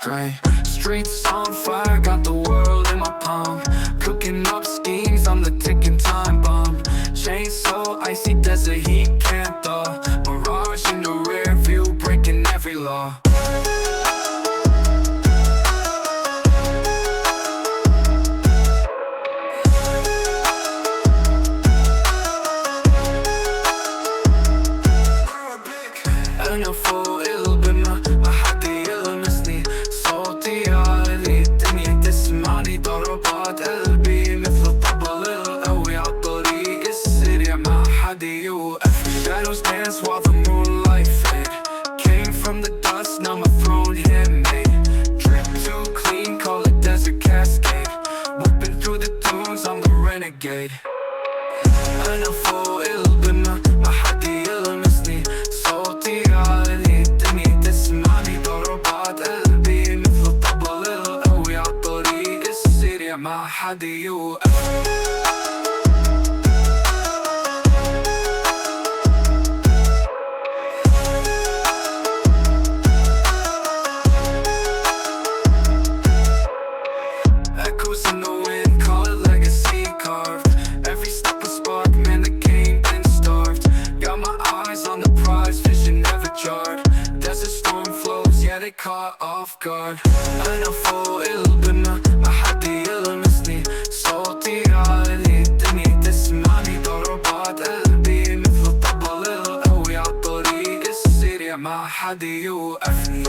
Streets on fire, got the world in my palm. Cooking up schemes, I'm the ticking time bomb. Chain so icy, desert heat can't thaw. Mirage in the rear view, breaking every law. أنا فوق القمة ما حد يلمسني، صوتي عالي الدنيا تسمعني، ضربات قلبي مثل الطبل القوي عالطريق السريع ما حد يوقفني. Shadows dance while the moonlight fade. Came from the dust, now my throne handmade. Drip too clean, call it desert cascade. Whipping through the dunes, I'm the renegade. أنا فوق القمة ما حد يلمسني، صوتي عالي الدنيا تسمعني، ضربات قلبي مثل الطبل القوي عالطريق السريع ما حد يوقفني. Echoes in the wind, call it legacy carved. Every step a spark, man, the game been starved. Got my eyes on the prize, vision never jarred. Desert storm flows, yeah, they caught off guard. أنا فوق القمة ما حد يلمسني، صوتي عالي الدنيا تسمعني، ضربات قلبي مثل الطبل القوي عالطريق السريع ما حد يوقفني.